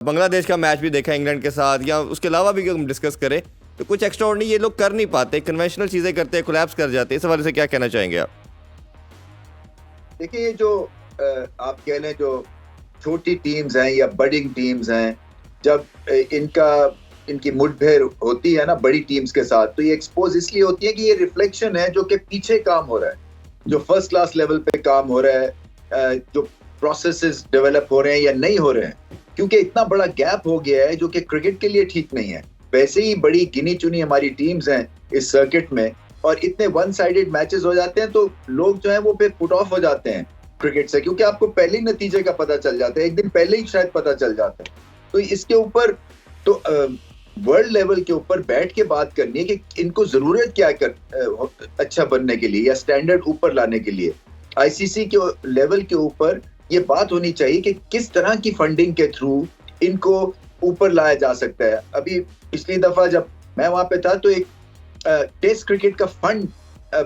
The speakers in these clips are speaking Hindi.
बांग्लादेश का मैच भी देखा इंग्लैंड के साथ, या उसके अलावा भी हम डिस्कस करें तो कुछ एक्स्ट्राऑर्डिनरी ये लोग कर नहीं पाते, कन्वेंशनल चीज़ें करते हैं, कोलैप्स कर जाते हैं। इस हवाले से क्या कहना चाहेंगे आप? देखिए, जो आप कह लें जो छोटी टीम्स हैं या बड़ी टीम्स हैं, जब इनकी मुठभेड़ होती है ना बड़ी टीम्स के साथ, तो ये एक्सपोज इसलिए होती है कि ये रिफ्लेक्शन है जो कि पीछे काम हो रहा है, जो फर्स्ट क्लास लेवल पे काम हो रहा है, जो प्रोसेसेस डेवलप हो रहे हैं या नहीं हो रहे हैं, क्योंकि इतना बड़ा गैप हो गया है जो कि क्रिकेट के लिए ठीक नहीं है। वैसे ही बड़ी गिनी चुनी हमारी टीम्स हैं इस सर्किट में, और इतने वन साइडेड मैचेस हो जाते हैं तो लोग जो है वो फिर पुट ऑफ हो जाते हैं क्रिकेट से, क्योंकि आपको पहले ही नतीजे का पता चल जाता है, एक दिन पहले ही शायद पता चल जाता है। तो इसके ऊपर तो वर्ल्ड लेवल के ऊपर बैठ के बात करनी है कि इनको जरूरत क्या है अच्छा बनने के लिए या स्टैंडर्ड ऊपर लाने के लिए। आईसीसी के लेवल के ऊपर ये बात होनी चाहिए कि किस तरह की फंडिंग के थ्रू इनको ऊपर लाया जा सकता है। अभी पिछली दफा जब मैं वहां पे था तो एक टेस्ट क्रिकेट का फंड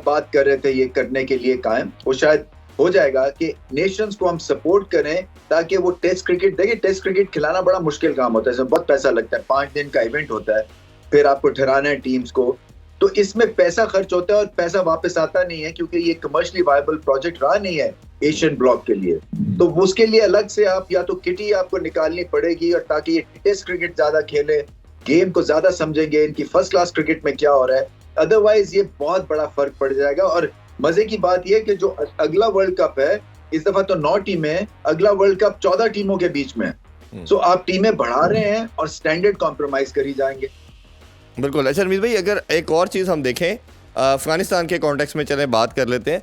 बात कर रहे थे ये करने के लिए कायम, वो शायद हो जाएगा कि नेशंस को हम सपोर्ट करें ताकि वो टेस्ट क्रिकेट देखें। टेस्ट क्रिकेट खिलाना बड़ा मुश्किल काम होता है, इसमें बहुत पैसा लगता है, 5 दिन का इवेंट होता है, फिर आपको ठहराना है टीम्स को, तो इसमें पैसा खर्च होता है और पैसा वापस आता नहीं है, क्योंकि ये कमर्शियली वायबल प्रोजेक्ट रहा नहीं है एशियन ब्लॉक के लिए। तो उसके लिए अलग से आप या तो किटी आपको निकालनी पड़ेगी, और ताकि ये टेस्ट क्रिकेट ज्यादा खेले, गेम को ज्यादा समझेंगे, इनकी फर्स्ट क्लास क्रिकेट में क्या हो रहा है। अदरवाइज ये बहुत बड़ा फर्क पड़ जाएगा। और मजे की बात यह कि जो अगला वर्ल्ड कप है, इस दफा तो 9 टीमें, अगला वर्ल्ड कप 14 टीमों के बीच में है। सो आप टीमें बढ़ा रहे हैं और स्टैंडर्ड कॉम्प्रोमाइज करी जाएंगे। बिल्कुल। अच्छा रमीज भाई, अगर एक और चीज़ हम देखें, अफगानिस्तान के कॉन्टेक्स्ट में चलें बात कर लेते हैं।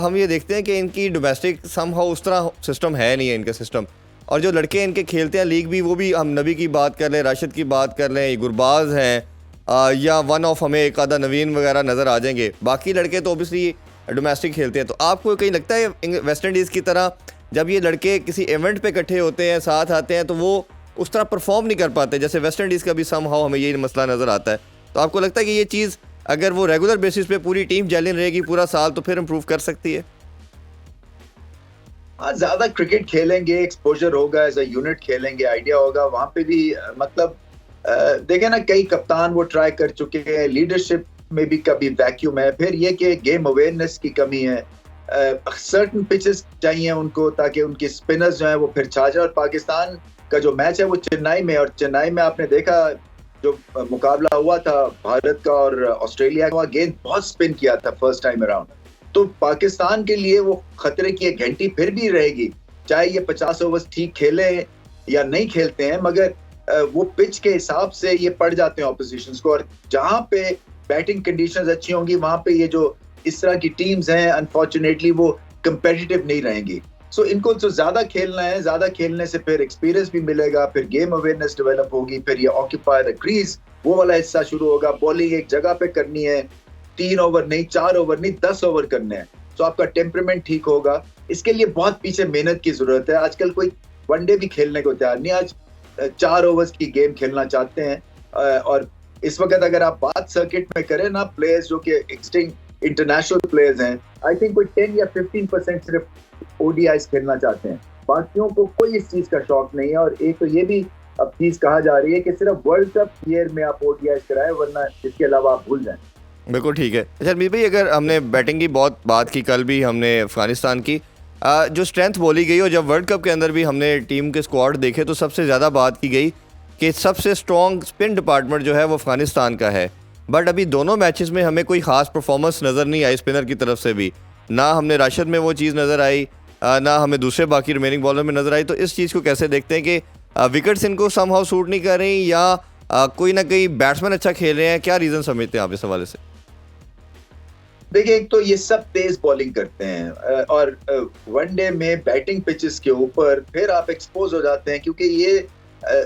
हम ये देखते हैं कि इनकी डोमेस्टिक समहाउ उस तरह सिस्टम है नहीं है इनका सिस्टम, और जो लड़के इनके खेलते हैं लीग भी, वो भी हम नबी की बात कर लें, राशिद की बात कर लें, गुरबाज हैं, या वन ऑफ हमें एक आधा नवीन वगैरह नज़र आ जाएंगे, बाकी लड़के तो ओबियसली डोमेस्टिक खेलते हैं। तो आपको कहीं लगता है वेस्ट इंडीज़ की तरह जब ये लड़के किसी इवेंट पे इकट्ठे होते हैं, साथ आते हैं, तो वो उस तरह परफॉर्म नहीं कर पाते जैसे वेस्ट इंडीज़ का भी समहाउ हमें यही मसला नज़र आता है? तो आपको लगता है कि ये चीज़ अगर वो रेगुलर बेसिस पे पूरी टीम जेन्युइन रहेगी पूरा साल, तो फिर इम्प्रूव कर सकती है? हाँ, ज्यादा क्रिकेट खेलेंगे, एक्सपोजर होगा, एज अ यूनिट खेलेंगे, आइडिया होगा वहां पे भी। मतलब देखे ना, कई कप्तान वो ट्राई कर चुके हैं, लीडरशिप में भी कभी वैक्यूम है, फिर ये कि गेम अवेयरनेस की कमी है। सर्टन पिचेस चाहिए उनको ताकि उनकी स्पिनर्स जो है वो फिर छा जाए। और पाकिस्तान का जो मैच है वो चेन्नई में, और चेन्नई में आपने देखा जो मुकाबला हुआ था भारत का और ऑस्ट्रेलिया का, गेंद बहुत स्पिन किया था फर्स्ट टाइम अराउंड। तो पाकिस्तान के लिए वो खतरे की एक घंटी फिर भी रहेगी, चाहे ये 50 ओवर्स ठीक खेले या नहीं खेलते हैं, मगर वो पिच के हिसाब से ये पड़ जाते हैं ऑपोजिशंस को। और जहां पे बैटिंग कंडीशंस अच्छी होंगी वहां पे ये जो इस तरह की टीम्स हैं अनफॉर्चुनेटली वो कंपेटिटिव नहीं रहेंगी। सो इनको तो ज्यादा खेलना है, ज्यादा खेलने से फिर एक्सपीरियंस भी मिलेगा, फिर गेम अवेयरनेस डेवलप होगी, फिर ये ऑक्यूपाई द क्रीज वो वाला हिस्सा शुरू होगा। बॉलिंग एक जगह पे करनी है, 3 ओवर नहीं, 4 ओवर नहीं, 10 ओवर करने हैं, तो आपका टेम्परामेंट ठीक होगा। इसके लिए बहुत पीछे मेहनत की जरूरत है। आजकल कोई वनडे भी खेलने को तैयार नहीं, आज 4 ओवर्स की गेम खेलना चाहते हैं। और इस वक्त अगर आप बात सर्किट में करें ना, प्लेयर्स जो कि एक्सटिंक्ट इंटरनेशनल प्लेयर्स हैं, आई थिंक कोई 10 या 15% सिर्फ ओडीआईस खेलना चाहते हैं, बाकियों को कोई इस चीज का शौक नहीं है। और एक तो ये भी अब चीज कहा जा रही है कि सिर्फ वर्ल्ड कप ईयर में आप ओडीआईस कराएं, वरना इसके अलावा आप भूल जाएं। बिल्कुल ठीक है। अच्छा रमीज भाई, अगर हमने बैटिंग की बहुत बात की, कल भी हमने अफगानिस्तान की जो स्ट्रेंथ बोली गई, और जब वर्ल्ड कप के अंदर भी हमने टीम के स्क्वाड देखे तो सबसे ज़्यादा बात की गई कि सबसे स्ट्रॉन्ग स्पिन डिपार्टमेंट जो है वो अफगानिस्तान का है। बट अभी दोनों मैचेस में हमें कोई ख़ास परफॉर्मेंस नज़र नहीं आई स्पिनर की तरफ से भी, ना हमने राशिद में वो चीज़ नज़र आई, ना हमें दूसरे बाकी रिमेनिंग बॉलर में नज़र आई। तो इस चीज़ को कैसे देखते हैं कि विकेट्स इनको समहाउ सूट नहीं कर रही, या कोई ना कोई बैट्समैन अच्छा खेल रहे हैं? क्या रीज़न समझते हैं आप इस हवाले से? देखिए, एक तो ये सब तेज बॉलिंग करते हैं, और वनडे में बैटिंग पिचेस के ऊपर फिर आप एक्सपोज हो जाते हैं, क्योंकि ये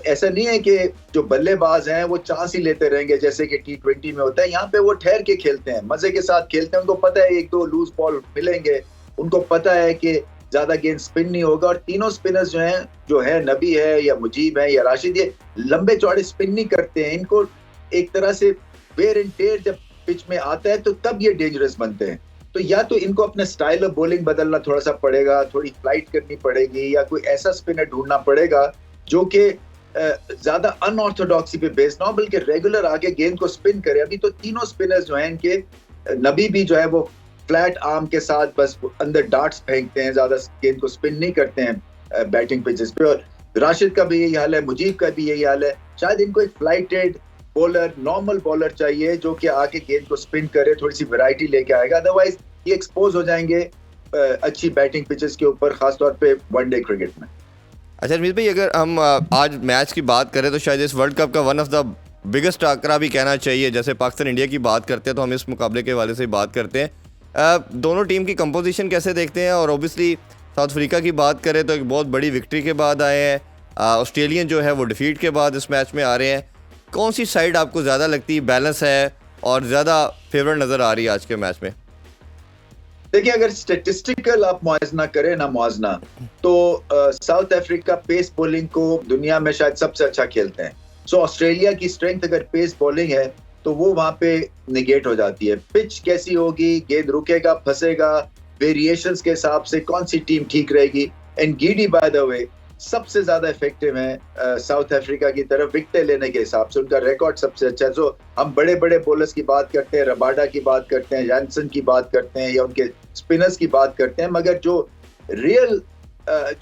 ऐसा नहीं है कि जो बल्लेबाज हैं वो चांस ही लेते रहेंगे जैसे कि T20 में होता है। यहाँ पे वो ठहर के खेलते हैं, मजे के साथ खेलते हैं, उनको पता है 1-2 लूज बॉल मिलेंगे, उनको पता है कि ज्यादा गेंद स्पिन नहीं होगा। और तीनों स्पिनर्स जो है नबी है या मुजीब है या राशिद, ये लंबे चौड़े स्पिन नहीं करते हैं। इनको एक तरह से वेयर एंड टेयर जब पिच में आता है तो तब ये डेंजरस बनते हैं। तो या तो इनको अपना स्टाइल ऑफ बॉलिंग बदलना थोड़ा सा पड़ेगा, थोड़ी फ्लाइट करनी पड़ेगी, या कोई ऐसा स्पिनर ढूंढना पड़ेगा जो कि ज्यादा अनऑर्थोडॉक्सी पे बेस्ड ना हो, बल्कि रेगुलर आके गेंद को स्पिन करे। अभी तो तीनों स्पिनर्स जो हैं इनके, नबी भी जो है वो फ्लैट आर्म के साथ बस अंदर डार्ट्स फेंकते हैं, ज्यादा गेंद को स्पिन नहीं करते हैं बैटिंग पिचेस पे। और राशिद का भी यही हाल है, मुजीब का भी यही हाल है। शायद इनको एक फ्लाइटेड बॉलर, नॉर्मल बॉलर चाहिए जो कि आके गेंद को स्पिन करे, थोड़ी सी वैरायटी लेके आएगा। अदरवाइज ये एक्सपोज हो जाएंगे अच्छी बैटिंग पिचेस के ऊपर, खासतौर पे वनडे क्रिकेट में। अच्छा रमीज भाई, अगर हम आज मैच की बात करें तो शायद इस वर्ल्ड कप का वन ऑफ द बिगेस्ट टाकरा भी कहना चाहिए। जैसे पाकिस्तान इंडिया की बात करते हैं तो हम इस मुकाबले के हवाले से बात करते हैं। दोनों टीम की कंपोजिशन कैसे देखते हैं? और ओबियसली साउथ अफ्रीका की बात करें तो एक बहुत बड़ी विक्ट्री के बाद आए हैं, ऑस्ट्रेलियन जो है वो डिफीट के बाद इस मैच में आ रहे हैं। कौन सी साइड आपको ज़्यादा लगती है बैलेंस है और ज़्यादा फेवरेट नज़र आ रही है आज के मैच में? देखिए, अगर स्टेटिस्टिकल आप मुआवजा करें ना मुआवजा, तो साउथ अफ्रीका पेस बॉलिंग को दुनिया में शायद सबसे अच्छा खेलते हैं। सो ऑस्ट्रेलिया की स्ट्रेंथ अगर पेस बॉलिंग है तो वो वहां पे निगेट हो जाती है। पिच कैसी होगी, गेंद रुकेगा, फंसेगा, वेरिएशंस के हिसाब से कौन सी टीम ठीक रहेगी। And giddy by the way सबसे ज्यादा इफेक्टिव है साउथ अफ्रीका की तरफ विकेट लेने के हिसाब से, उनका रिकॉर्ड सबसे अच्छा है। सो हम बड़े बड़े बॉलर्स की बात करते हैं, रबाडा की बात करते हैं, जैनसन की बात करते हैं या उनके स्पिनर्स की बात करते हैं, मगर जो रियल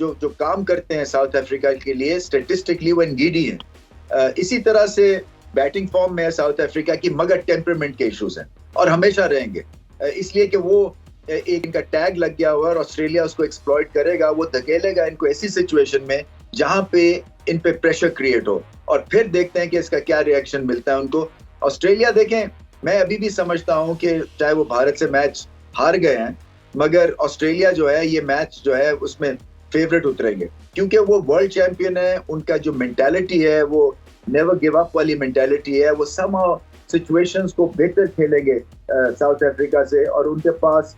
जो काम करते हैं साउथ अफ्रीका के लिए स्टेटिस्टिकली वो गिडी है। इसी तरह से बैटिंग फॉर्म में है साउथ अफ्रीका की, मगर टेम्परामेंट के इश्यूज हैं और हमेशा रहेंगे, इसलिए कि वो एक इनका टैग लग गया हुआ और ऑस्ट्रेलिया उसको एक्सप्लॉइट करेगा। वो धकेलेगा इनको ऐसी सिचुएशन में जहां पे इन पे प्रेशर क्रिएट हो, और फिर देखते हैं कि इसका क्या रिएक्शन मिलता है उनको। ऑस्ट्रेलिया देखें, मैं अभी भी समझता हूं कि चाहे वो भारत से मैच हार गए हैं, मगर ऑस्ट्रेलिया जो है ये मैच जो है उसमें फेवरेट उतरेंगे, क्योंकि वो वर्ल्ड चैंपियन है। उनका जो मेंटालिटी है वो नेवर गिव अप वाली मेंटालिटी है। वो समहाउ सिचुएशंस को बेहतर खेलेंगे साउथ अफ्रीका से, और उनके पास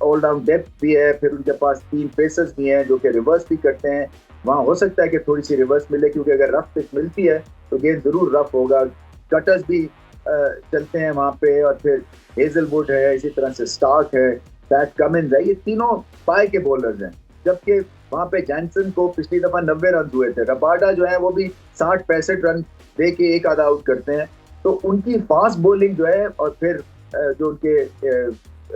ऑल राउंड डेप्थ भी है। फिर उनके पास 3 पेसर्स भी हैं जो कि रिवर्स भी करते हैं। वहाँ हो सकता है कि थोड़ी सी रिवर्स मिले, क्योंकि अगर रफ पिच मिलती है तो गेंद जरूर रफ होगा। कटर्स भी चलते हैं वहाँ पे, और फिर हेजलवुड है, इसी तरह से स्टार्क है, पैट कमिंस है, ये तीनों पाए के बॉलर्स हैं। जबकि वहाँ पे जैनसन को पिछली दफा 90 रन हुए थे। रबाडा जो है वो भी 60-65 रन दे के एक आधा आउट करते हैं। तो उनकी फास्ट बॉलिंग जो है, और फिर जो उनके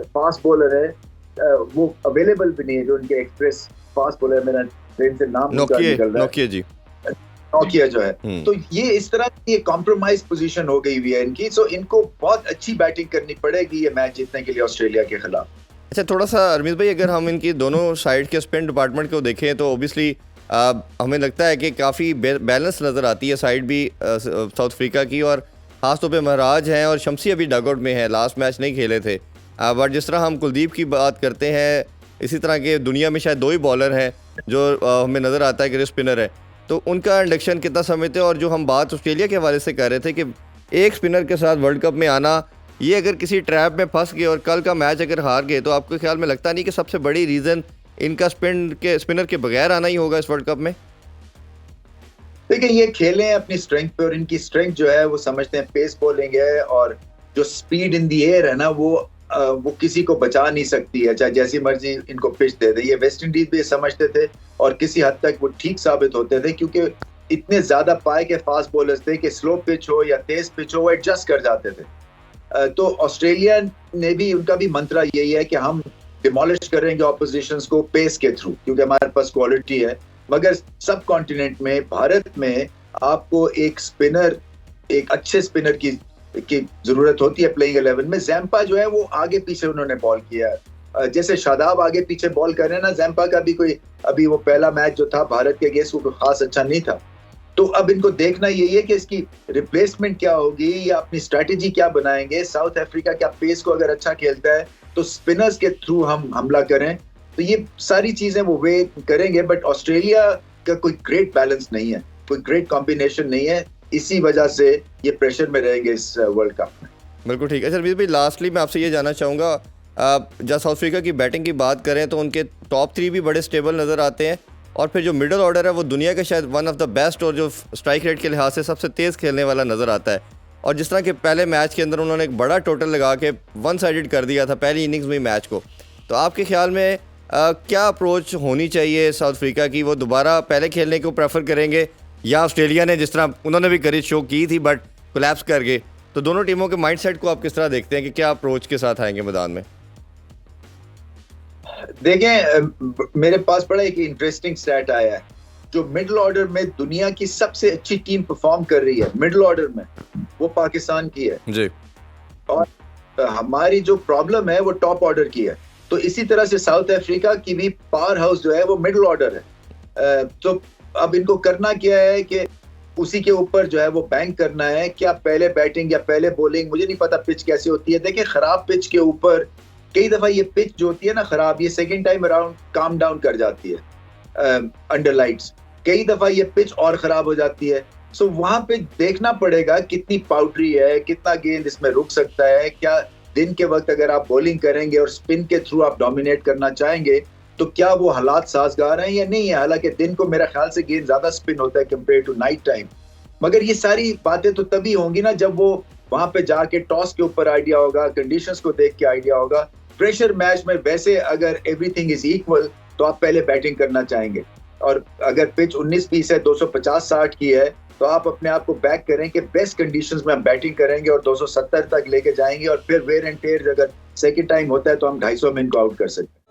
फास्ट बॉलर है वो अवेलेबल भी नहीं है, जो उनके एक्सप्रेस फास्ट बॉलर, मेरा ट्रेन से नाम निकल रहा है, नोकिया जो है। तो ये इस तरह की कॉम्प्रोमाइज पोजीशन हो गई हुई है इनकी। सो इनको बहुत अच्छी बैटिंग करनी पड़ेगी ये मैच जीतने के लिए ऑस्ट्रेलिया के खिलाफ। अच्छा, थोड़ा सा रमीज भाई, अगर हम इनकी दोनों साइड के स्पिन डिपार्टमेंट को देखें तो ओबियसली हमें लगता है कि काफ़ी बैलेंस नज़र आती है साइड भी साउथ अफ्रीका की, और ख़ासतौर पे महाराज हैं और शमसी अभी डगआउट में है, लास्ट मैच नहीं खेले थे। बट जिस तरह हम कुलदीप की बात करते हैं, इसी तरह के दुनिया में शायद 2 ही बॉलर हैं जो हमें नज़र आता है कि स्पिनर है, तो उनका इंडक्शन कितना समझते हैं? और जो हम बात ऑस्ट्रेलिया के हवाले से कर रहे थे कि एक स्पिनर के साथ वर्ल्ड कप में आना, ये अगर किसी ट्रैप में फंस गए और कल का मैच अगर हार गए, तो आपके ख्याल में लगता नहीं कि सबसे बड़ी रीज़न इनका स्पिनर के बगैर आना ही होगा इस वर्ल्ड कप में? देखिए, ये खेले हैं अपनी स्ट्रेंथ पे, और इनकी स्ट्रेंथ जो है वो समझते हैं पेस बॉलिंग है, और जो स्पीड इन दी एयर है ना वो किसी को बचा नहीं सकती है, चाहे जैसी मर्जी इनको पिच दे दे। ये वेस्ट इंडीज भी समझते थे और किसी हद तक वो ठीक साबित होते थे, क्योंकि इतने ज्यादा पाए के फास्ट बॉलर्स थे कि स्लो पिच हो या तेज पिच हो वो एडजस्ट कर जाते थे। तो ऑस्ट्रेलिया ने भी, उनका भी मंत्रा यही है कि हम डिमोलिश करेंगे ऑपोजिशंस को पेस के थ्रू, क्योंकि हमारे पास क्वालिटी है। मगर सब कॉन्टिनेंट में, भारत में आपको एक स्पिनर, एक अच्छे स्पिनर की जरूरत होती है प्लेइंग 11 में। जैम्पा जो है वो आगे पीछे उन्होंने बॉल किया है, जैसे शादाब आगे पीछे बॉल कर रहे हैं ना, जैम्पा का भी कोई अभी वो पहला मैच जो था भारत के अगेंस्ट वो खास अच्छा नहीं था। तो अब इनको देखना यही है कि इसकी रिप्लेसमेंट क्या होगी या अपनी स्ट्रैटेजी क्या बनाएंगे। साउथ अफ्रीका क्या पेस को अगर अच्छा खेलता है तो स्पिनर्स के थ्रू हम हमला करें, तो ये सारी चीजें वो वे करेंगे। बट ऑस्ट्रेलिया का कोई ग्रेट बैलेंस नहीं है, कोई ग्रेट कॉम्बिनेशन नहीं है, इसी वजह से ये प्रेशर में रहेंगे इस वर्ल्ड कप में। बिल्कुल ठीक है। अच्छा रमीज भाई, लास्टली मैं आपसे ये जानना चाहूँगा, जब साउथ अफ्रीका की बैटिंग की बात करें तो उनके टॉप 3 भी बड़े स्टेबल नज़र आते हैं, और फिर जो मिडल ऑर्डर है वो दुनिया का शायद वन ऑफ द बेस्ट और जो स्ट्राइक रेट के लिहाज से सबसे तेज़ खेलने वाला नज़र आता है। और जिस तरह के पहले मैच के अंदर उन्होंने एक बड़ा टोटल लगा के 1 साइडेड कर दिया था पहली इनिंग्स में मैच को, तो आपके ख्याल में क्या अप्रोच होनी चाहिए साउथ अफ्रीका की? वो दोबारा पहले खेलने को प्रेफर करेंगे या ऑस्ट्रेलिया ने जिस तरह उन्होंने भी करी शो की थी बट कोलैप्स कर गए, तो दोनों टीमों के माइंडसेट को आप किस तरह देखते हैं कि क्या अप्रोच के साथ आएंगे मैदान में? देखें, मेरे पास बड़ा एक इंटरेस्टिंग स्टैट आया है। जो मिडिल ऑर्डर में दुनिया की सबसे अच्छी टीम परफॉर्म कर रही है मिडिल ऑर्डर में, वो पाकिस्तान की है जी। और हमारी जो प्रॉब्लम है वो टॉप ऑर्डर की है। तो इसी तरह से साउथ अफ्रीका की भी पावर हाउस जो है वो मिडिल ऑर्डर है। तो अब इनको करना क्या है कि उसी के ऊपर जो है वो बैंक करना है। क्या पहले बैटिंग या पहले बॉलिंग, मुझे नहीं पता पिच कैसी होती है। देखिए, खराब पिच के ऊपर कई दफा ये पिच जो होती है ना खराब, ये second time around calm down कर जाती है अंडर लाइट्स। कई दफा ये पिच और खराब हो जाती है। सो वहां पे देखना पड़ेगा कितनी पाउडरी है, कितना गेंद इसमें रुक सकता है। क्या दिन के वक्त अगर आप बॉलिंग करेंगे और स्पिन के थ्रू आप डोमिनेट करना चाहेंगे तो क्या वो हालात साजगार हैं या नहीं है। हालांकि दिन को मेरा ख्याल से गेंद ज्यादा स्पिन होता है कंपेयर टू नाइट टाइम। मगर ये सारी बातें तो तभी होंगी ना जब वो वहां पे जाके टॉस के ऊपर आइडिया होगा, कंडीशंस को देख के आइडिया होगा। प्रेशर मैच में वैसे अगर एवरीथिंग इज इक्वल तो आप पहले बैटिंग करना चाहेंगे। और अगर पिच 19-20 है, 250-60 की है, तो आप अपने आप को बैक करें कि बेस्ट कंडीशंस में हम बैटिंग करेंगे और 270 तक लेके जाएंगे और फिर वेयर एंड टेयर अगर सेकंड टाइम होता है तो हम 250 में इनको आउट कर सकते हैं।